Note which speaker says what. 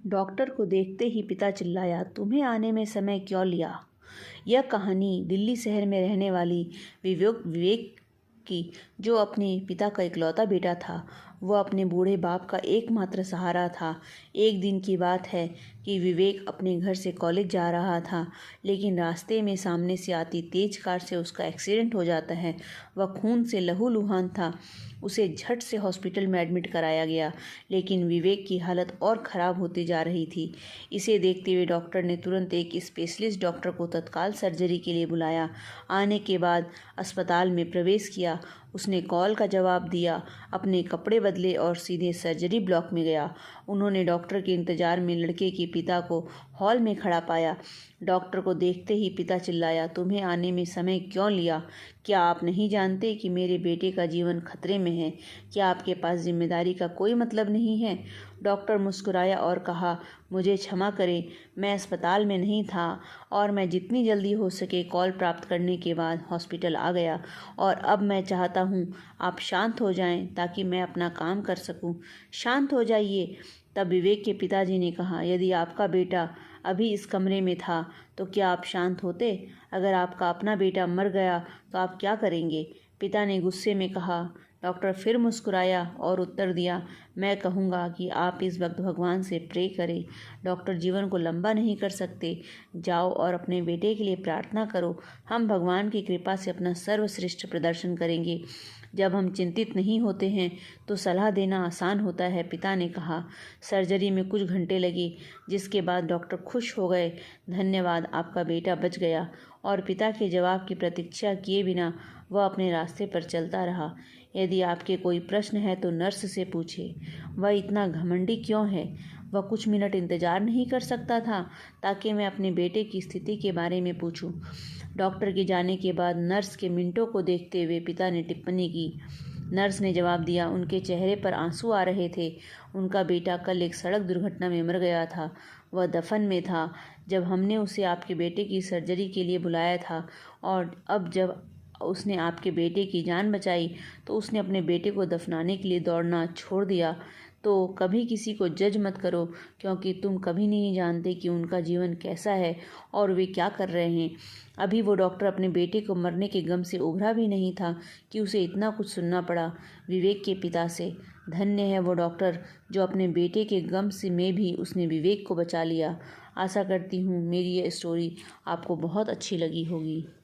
Speaker 1: Doctor को देखते ही पिता चिल्लाया, तुम्हें आने में समय क्यों लिया? यह कहानी दिल्ली शहर में रहने वाली विवेक की, जो अपने पिता का इकलौता बेटा था। वह अपने बूढ़े बाप का एकमात्र सहारा था। एक दिन की बात है कि विवेक अपने घर से कॉलेज जा रहा था, लेकिन रास्ते में सामने से आती तेज कार से उसका एक्सीडेंट हो जाता है। वह खून से लहूलुहान था। उसे झट से हॉस्पिटल में एडमिट कराया गया, लेकिन विवेक की हालत और ख़राब होती जा रही थी। इसे देखते हुए डॉक्टर ने तुरंत एक स्पेशलिस्ट डॉक्टर को तत्काल सर्जरी के लिए बुलाया। आने के बाद अस्पताल में प्रवेश किया। उसने कॉल का जवाब दिया, अपने कपड़े बदले और सीधे सर्जरी ब्लॉक में गया। उन्होंने डॉक्टर के इंतजार में लड़के के पिता को हॉल में खड़ा पाया। डॉक्टर को देखते ही पिता चिल्लाया, तुम्हें आने में समय क्यों लिया? क्या आप नहीं जानते कि मेरे बेटे का जीवन खतरे में है? क्या आपके पास जिम्मेदारी का कोई मतलब नहीं है? डॉक्टर मुस्कुराया और कहा, मुझे क्षमा करें, मैं अस्पताल में नहीं था और मैं जितनी जल्दी हो सके कॉल प्राप्त करने के बाद हॉस्पिटल आ गया, और अब मैं चाहता हूँ आप शांत हो जाएं ताकि मैं अपना काम कर सकूं। शांत हो जाइए। तब विवेक के पिताजी ने कहा, यदि आपका बेटा अभी इस कमरे में था तो क्या आप शांत होते? अगर आपका अपना बेटा मर गया तो आप क्या करेंगे? पिता ने गुस्से में कहा। डॉक्टर फिर मुस्कुराया और उत्तर दिया, मैं कहूँगा कि आप इस वक्त भगवान से प्रे करें। डॉक्टर जीवन को लंबा नहीं कर सकते। जाओ और अपने बेटे के लिए प्रार्थना करो। हम भगवान की कृपा से अपना सर्वश्रेष्ठ प्रदर्शन करेंगे। जब हम चिंतित नहीं होते हैं तो सलाह देना आसान होता है, पिता ने कहा। सर्जरी में कुछ घंटे लगे, जिसके बाद डॉक्टर खुश हो गए। धन्यवाद, आपका बेटा बच गया। और पिता के जवाब की प्रतीक्षा किए बिना वह अपने रास्ते पर चलता रहा। यदि आपके कोई प्रश्न है तो नर्स से पूछें। वह इतना घमंडी क्यों है? वह कुछ मिनट इंतजार नहीं कर सकता था ताकि मैं अपने बेटे की स्थिति के बारे में पूछूं। डॉक्टर के जाने के बाद नर्स के मिनटों को देखते हुए पिता ने टिप्पणी की। नर्स ने जवाब दिया, उनके चेहरे पर आंसू आ रहे थे। उनका बेटा कल एक सड़क दुर्घटना में मर गया था। वह दफन में था जब हमने उसे आपके बेटे की सर्जरी के लिए बुलाया था, और अब जब उसने आपके बेटे की जान बचाई तो उसने अपने बेटे को दफनाने के लिए दौड़ना छोड़ दिया। तो कभी किसी को जज मत करो, क्योंकि तुम कभी नहीं जानते कि उनका जीवन कैसा है और वे क्या कर रहे हैं। अभी वो डॉक्टर अपने बेटे को मरने के गम से उभरा भी नहीं था कि उसे इतना कुछ सुनना पड़ा विवेक के पिता से। धन्य है वो डॉक्टर जो अपने बेटे के गम से में भी उसने विवेक को बचा लिया। आशा करती हूँ मेरी ये स्टोरी आपको बहुत अच्छी लगी होगी।